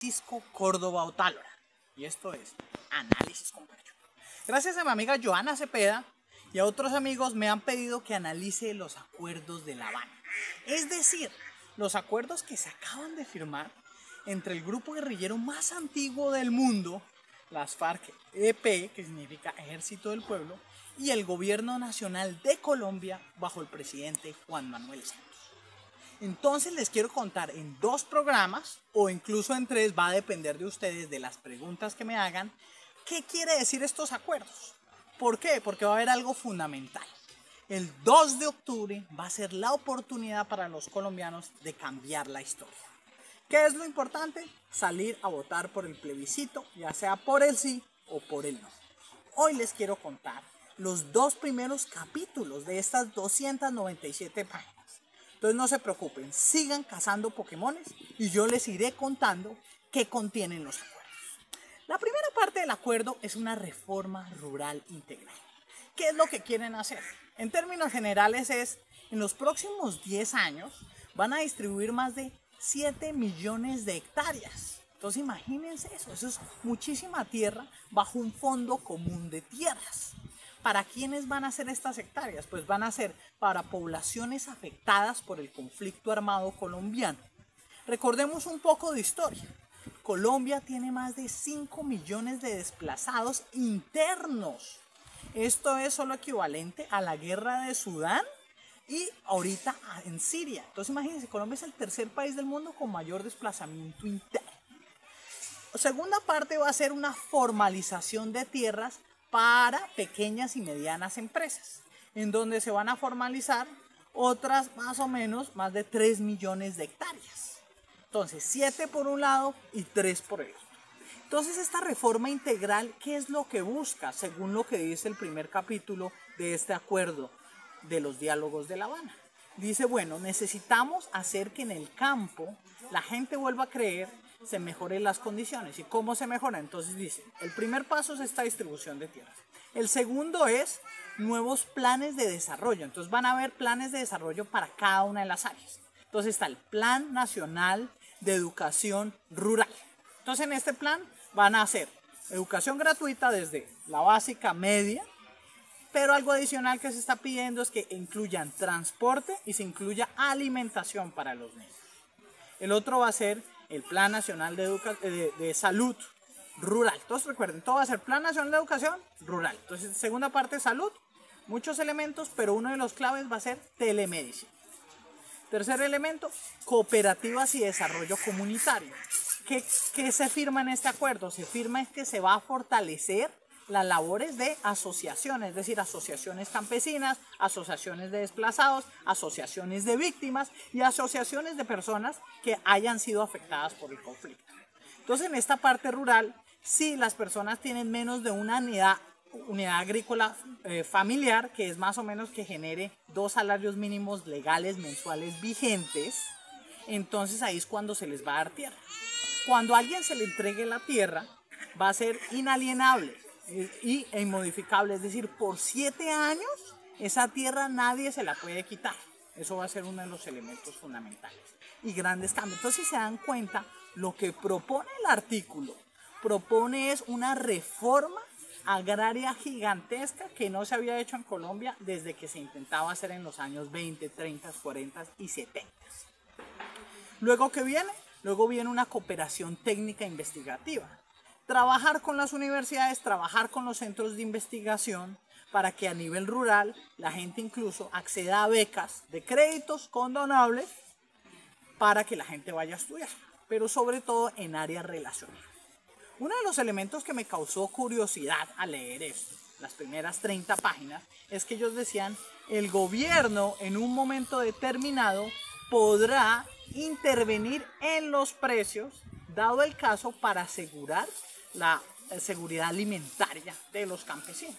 Francisco Córdoba Otálora. Y esto es Análisis con Pacho. Gracias a mi amiga Joana Cepeda y a otros amigos me han pedido que analice los acuerdos de La Habana. Es decir, los acuerdos que se acaban de firmar entre el grupo guerrillero más antiguo del mundo, las FARC-EP, que significa Ejército del Pueblo, y el Gobierno Nacional de Colombia bajo el presidente Juan Manuel Santos. Entonces les quiero contar en 2 programas o incluso en 3, va a depender de ustedes, de las preguntas que me hagan, qué quiere decir estos acuerdos. ¿Por qué? Porque va a haber algo fundamental. El 2 de octubre va a ser la oportunidad para los colombianos de cambiar la historia. ¿Qué es lo importante? Salir a votar por el plebiscito, ya sea por el sí o por el no. Hoy les quiero contar los 2 primeros capítulos de estas 297 páginas. Entonces no se preocupen, sigan cazando Pokémones y yo les iré contando qué contienen los acuerdos. La primera parte del acuerdo es una reforma rural integral. ¿Qué es lo que quieren hacer? En términos generales en los próximos 10 años van a distribuir más de 7 millones de hectáreas. Entonces imagínense eso es muchísima tierra bajo un fondo común de tierras. ¿Para quiénes van a ser estas hectáreas? Pues van a ser para poblaciones afectadas por el conflicto armado colombiano. Recordemos un poco de historia. Colombia tiene más de 5 millones de desplazados internos. Esto es solo equivalente a la guerra de Sudán y ahorita en Siria. Entonces imagínense, Colombia es el tercer país del mundo con mayor desplazamiento interno. La segunda parte va a ser una formalización de tierras para pequeñas y medianas empresas, en donde se van a formalizar otras más o menos más de 3 millones de hectáreas. Entonces 7 por un lado y 3 por el otro. Entonces esta reforma integral, ¿qué es lo que busca? Según lo que dice el primer capítulo de este acuerdo de los diálogos de La Habana. Dice, bueno, necesitamos hacer que en el campo la gente vuelva a creer, se mejoren las condiciones. ¿Y cómo se mejora? Entonces dice, el primer paso es esta distribución de tierras. El segundo es nuevos planes de desarrollo. Entonces van a haber planes de desarrollo para cada una de las áreas. Entonces está el Plan Nacional de Educación Rural. Entonces en este plan van a hacer educación gratuita desde la básica, media, pero algo adicional que se está pidiendo es que incluyan transporte y se incluya alimentación para los niños. El otro va a ser el Plan Nacional de Salud Rural. Entonces recuerden, todo va a ser Plan Nacional de Educación Rural. Entonces, segunda parte, salud, muchos elementos, pero uno de los claves va a ser telemedicina. Tercer elemento, cooperativas y desarrollo comunitario. ¿Qué se firma en este acuerdo? Se firma es que se va a fortalecer las labores de asociaciones, es decir, asociaciones campesinas, asociaciones de desplazados, asociaciones de víctimas y asociaciones de personas que hayan sido afectadas por el conflicto. Entonces, en esta parte rural, si las personas tienen menos de una unidad agrícola familiar, que es más o menos que genere 2 salarios mínimos legales mensuales vigentes, entonces ahí es cuando se les va a dar tierra. Cuando a alguien se le entregue la tierra, va a ser inalienable e inmodificable, es decir, por 7 años esa tierra nadie se la puede quitar. Eso va a ser uno de los elementos fundamentales y grandes cambios. Entonces, si se dan cuenta, lo que propone el artículo, propone es una reforma agraria gigantesca que no se había hecho en Colombia desde que se intentaba hacer en los años 20, 30, 40 y 70. Luego, ¿qué viene? Luego viene una cooperación técnica e investigativa. Trabajar con las universidades, trabajar con los centros de investigación para que a nivel rural la gente incluso acceda a becas de créditos condonables para que la gente vaya a estudiar, pero sobre todo en áreas relacionadas. Uno de los elementos que me causó curiosidad al leer esto, las primeras 30 páginas, es que ellos decían, el gobierno en un momento determinado podrá intervenir en los precios, dado el caso, para asegurar la seguridad alimentaria de los campesinos.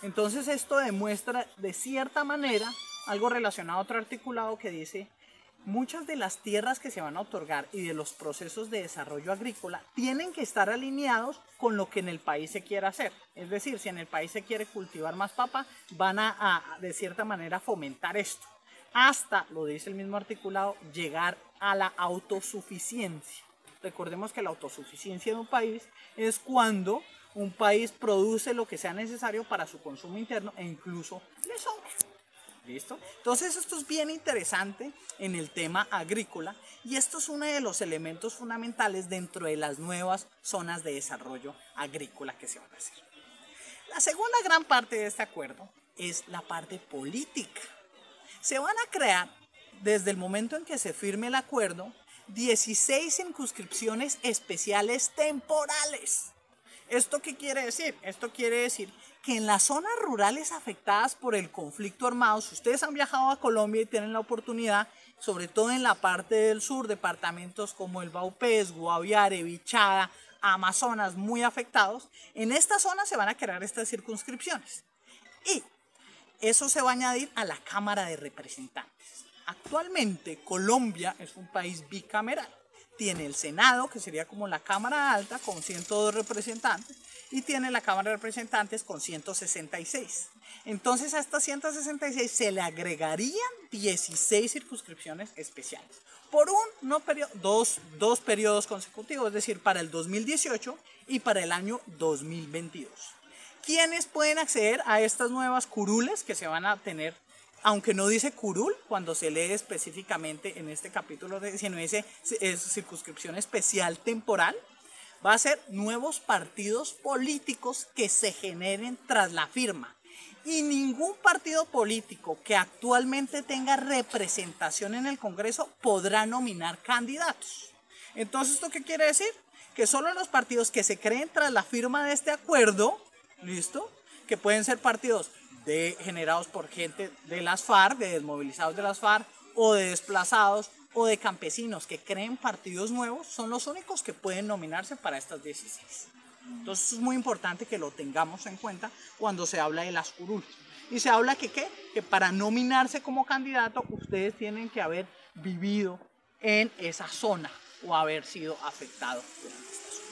Entonces esto demuestra de cierta manera algo relacionado a otro articulado que dice, muchas de las tierras que se van a otorgar y de los procesos de desarrollo agrícola tienen que estar alineados con lo que en el país se quiere hacer. Es decir, si en el país se quiere cultivar más papa, van a de cierta manera fomentar esto. Hasta, lo dice el mismo articulado, llegar a la autosuficiencia. Recordemos que la autosuficiencia de un país es cuando un país produce lo que sea necesario para su consumo interno e incluso le sobra. ¿Listo? Entonces esto es bien interesante en el tema agrícola y esto es uno de los elementos fundamentales dentro de las nuevas zonas de desarrollo agrícola que se van a hacer. La segunda gran parte de este acuerdo es la parte política. Se van a crear, desde el momento en que se firme el acuerdo, 16 circunscripciones especiales temporales. ¿Esto qué quiere decir? Esto quiere decir que en las zonas rurales afectadas por el conflicto armado, si ustedes han viajado a Colombia y tienen la oportunidad, sobre todo en la parte del sur, departamentos como el Vaupés, Guaviare, Vichada, Amazonas, muy afectados, en esta zona se van a crear estas circunscripciones. Y eso se va a añadir a la Cámara de Representantes. Actualmente Colombia es un país bicameral. Tiene el Senado, que sería como la Cámara Alta, con 102 representantes, y tiene la Cámara de Representantes con 166. Entonces a estas 166 se le agregarían 16 circunscripciones especiales por dos periodos consecutivos, es decir, para el 2018 y para el año 2022. ¿Quiénes pueden acceder a estas nuevas curules que se van a tener? Aunque no dice curul cuando se lee específicamente en este capítulo, sino dice circunscripción especial temporal, va a ser nuevos partidos políticos que se generen tras la firma. Y ningún partido político que actualmente tenga representación en el Congreso podrá nominar candidatos. Entonces, ¿esto qué quiere decir? Que solo los partidos que se creen tras la firma de este acuerdo, ¿listo? Que pueden ser partidos generados por gente de las FARC, de desmovilizados de las FARC, o de desplazados, o de campesinos que creen partidos nuevos, son los únicos que pueden nominarse para estas 16. Entonces es muy importante que lo tengamos en cuenta cuando se habla de las curules. Y se habla que para nominarse como candidato, ustedes tienen que haber vivido en esa zona o haber sido afectados durante esta zona.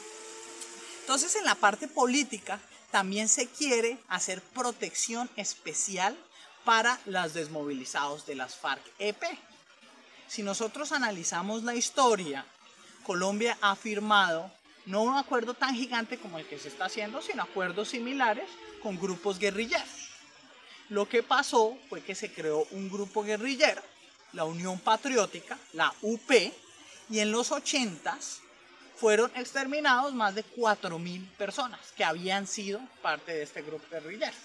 Entonces en la parte política, también se quiere hacer protección especial para los desmovilizados de las FARC-EP. Si nosotros analizamos la historia, Colombia ha firmado no un acuerdo tan gigante como el que se está haciendo, sino acuerdos similares con grupos guerrilleros. Lo que pasó fue que se creó un grupo guerrillero, la Unión Patriótica, la UP, y en los 80s fueron exterminados más de 4.000 personas que habían sido parte de este grupo guerrillero.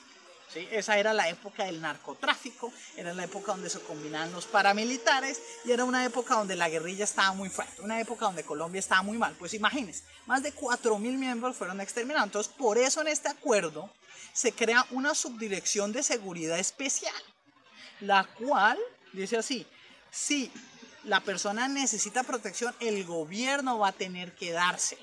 ¿Sí? Esa era la época del narcotráfico, era la época donde se combinaban los paramilitares y era una época donde la guerrilla estaba muy fuerte, una época donde Colombia estaba muy mal. Pues imagínense, más de 4.000 miembros fueron exterminados. Entonces, por eso en este acuerdo se crea una subdirección de seguridad especial, la cual dice así: si la persona necesita protección, el gobierno va a tener que dársela.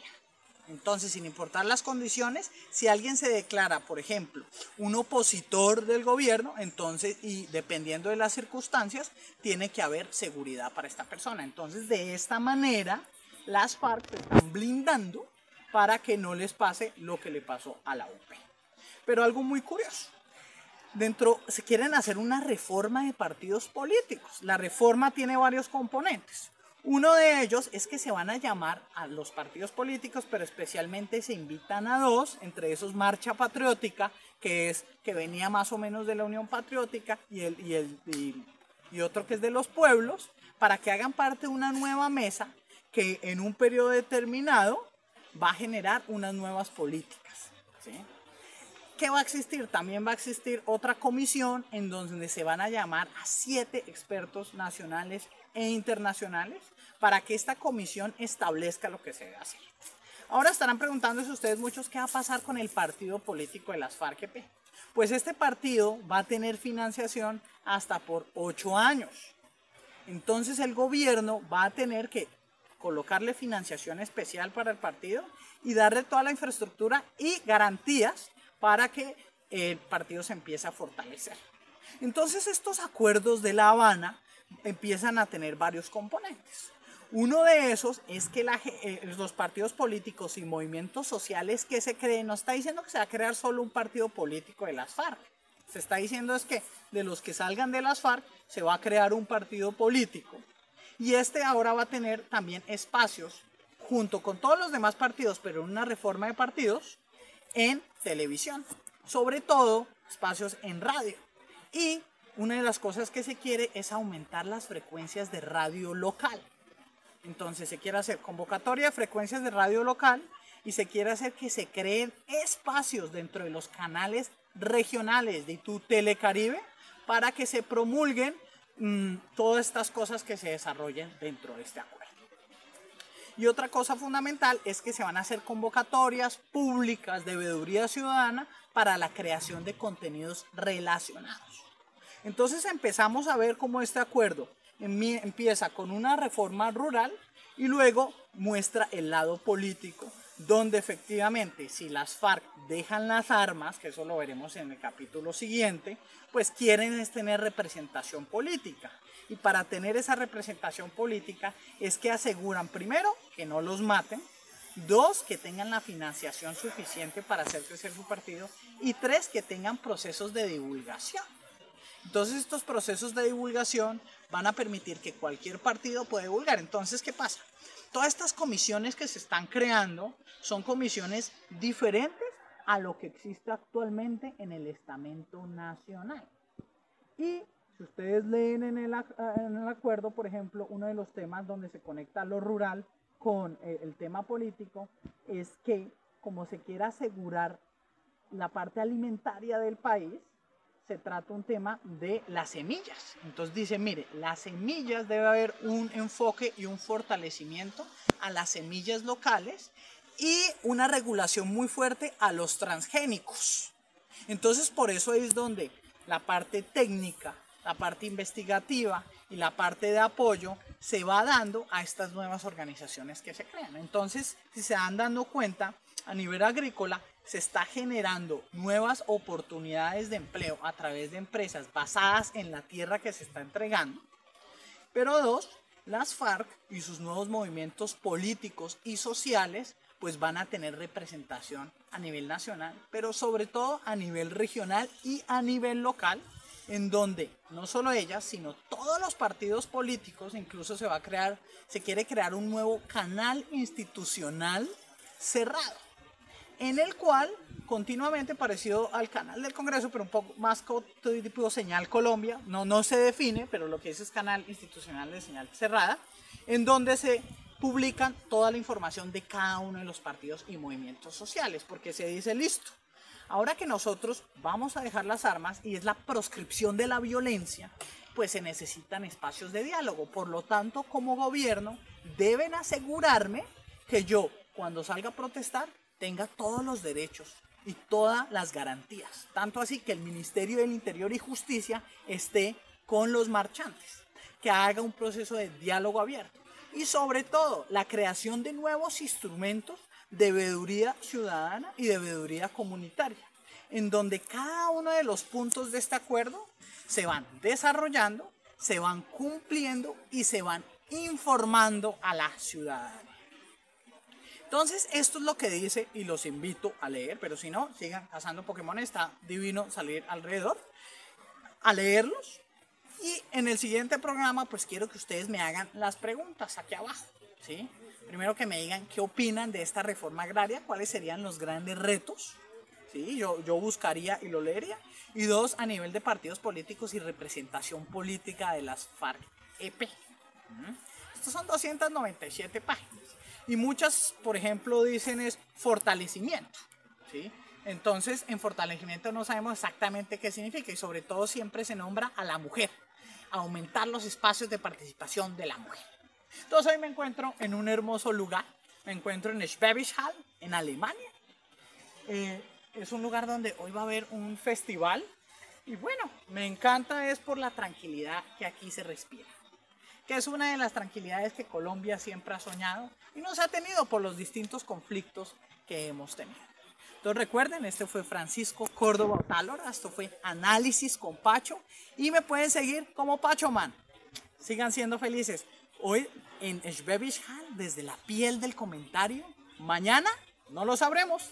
Entonces, sin importar las condiciones, si alguien se declara, por ejemplo, un opositor del gobierno, entonces, y dependiendo de las circunstancias, tiene que haber seguridad para esta persona. Entonces, de esta manera, las FARC se están blindando para que no les pase lo que le pasó a la UP. Pero algo muy curioso. Se quieren hacer una reforma de partidos políticos. La reforma tiene varios componentes. Uno de ellos es que se van a llamar a los partidos políticos, pero especialmente se invitan a dos, entre esos Marcha Patriótica, que venía más o menos de la Unión Patriótica, y otro que es de los pueblos, para que hagan parte de una nueva mesa que en un periodo determinado va a generar unas nuevas políticas, ¿sí? ¿Qué va a existir? También va a existir otra comisión en donde se van a llamar a 7 expertos nacionales e internacionales para que esta comisión establezca lo que se debe hacer. Ahora estarán preguntándose ustedes muchos qué va a pasar con el partido político de las FARC-EP. Pues este partido va a tener financiación hasta por 8 años. Entonces el gobierno va a tener que colocarle financiación especial para el partido y darle toda la infraestructura y garantías para que el partido se empiece a fortalecer. Entonces estos acuerdos de La Habana empiezan a tener varios componentes. Uno de esos es que los partidos políticos y movimientos sociales que se creen, no está diciendo que se va a crear solo un partido político de las FARC. Se está diciendo es que de los que salgan de las FARC se va a crear un partido político. Y este ahora va a tener también espacios junto con todos los demás partidos, pero en una reforma de partidos, en televisión, sobre todo espacios en radio. Y una de las cosas que se quiere es aumentar las frecuencias de radio local. Entonces se quiere hacer convocatoria de frecuencias de radio local y se quiere hacer que se creen espacios dentro de los canales regionales de tu Telecaribe para que se promulguen todas estas cosas que se desarrollen dentro de este acuerdo. Y otra cosa fundamental es que se van a hacer convocatorias públicas de veeduría ciudadana para la creación de contenidos relacionados. Entonces empezamos a ver cómo este acuerdo empieza con una reforma rural y luego muestra el lado político, donde efectivamente si las FARC dejan las armas, que eso lo veremos en el capítulo siguiente, pues quieren es tener representación política. Y para tener esa representación política es que aseguran, primero, que no los maten, dos, que tengan la financiación suficiente para hacer crecer su partido, y tres, que tengan procesos de divulgación. Entonces estos procesos de divulgación van a permitir que cualquier partido pueda divulgar. Entonces, ¿qué pasa? Todas estas comisiones que se están creando son comisiones diferentes a lo que existe actualmente en el estamento nacional. Y si ustedes leen en el acuerdo, por ejemplo, uno de los temas donde se conecta lo rural con el tema político es que, como se quiere asegurar la parte alimentaria del país, se trata un tema de las semillas. Entonces dice, mire, las semillas debe haber un enfoque y un fortalecimiento a las semillas locales y una regulación muy fuerte a los transgénicos. Entonces por eso es donde la parte técnica, la parte investigativa y la parte de apoyo se va dando a estas nuevas organizaciones que se crean. Entonces, si se dan dando cuenta, a nivel agrícola se está generando nuevas oportunidades de empleo a través de empresas basadas en la tierra que se está entregando. Pero dos, las FARC y sus nuevos movimientos políticos y sociales pues van a tener representación a nivel nacional, pero sobre todo a nivel regional y a nivel local, en donde no solo ellas, sino todos los partidos políticos, incluso se quiere crear un nuevo canal institucional cerrado, en el cual continuamente, parecido al canal del Congreso, pero un poco más tipo señal Colombia, no se define, pero lo que es canal institucional de señal cerrada, en donde se publican toda la información de cada uno de los partidos y movimientos sociales, porque se dice, listo, ahora que nosotros vamos a dejar las armas y es la proscripción de la violencia, pues se necesitan espacios de diálogo. Por lo tanto, como gobierno, deben asegurarme que yo, cuando salga a protestar, tenga todos los derechos y todas las garantías. Tanto así que el Ministerio del Interior y Justicia esté con los marchantes, que haga un proceso de diálogo abierto. Y sobre todo, la creación de nuevos instrumentos de veeduría ciudadana y de veeduría comunitaria, en donde cada uno de los puntos de este acuerdo se van desarrollando, se van cumpliendo y se van informando a la ciudadanía. Entonces, esto es lo que dice y los invito a leer, pero si no, sigan cazando Pokémon, está divino salir alrededor a leerlos. Y en el siguiente programa, pues quiero que ustedes me hagan las preguntas aquí abajo, ¿sí? Primero que me digan qué opinan de esta reforma agraria, cuáles serían los grandes retos, ¿sí? Yo buscaría y lo leería. Y dos, a nivel de partidos políticos y representación política de las FARC-EP. Estos son 297 páginas. Y muchas, por ejemplo, dicen es fortalecimiento, ¿sí? Entonces, en fortalecimiento no sabemos exactamente qué significa y sobre todo siempre se nombra a la mujer, aumentar los espacios de participación de la mujer. Entonces hoy me encuentro en un hermoso lugar, me encuentro en Schwäbisch Hall, en Alemania. Es un lugar donde hoy va a haber un festival y bueno, me encanta es por la tranquilidad que aquí se respira, que es una de las tranquilidades que Colombia siempre ha soñado y nos ha tenido por los distintos conflictos que hemos tenido. Entonces recuerden, este fue Francisco Córdoba Otálora, esto fue Análisis con Pacho y me pueden seguir como Pacho Man. Sigan siendo felices. Hoy en Schwäbisch Hall, desde la piel del comentario, mañana no lo sabremos.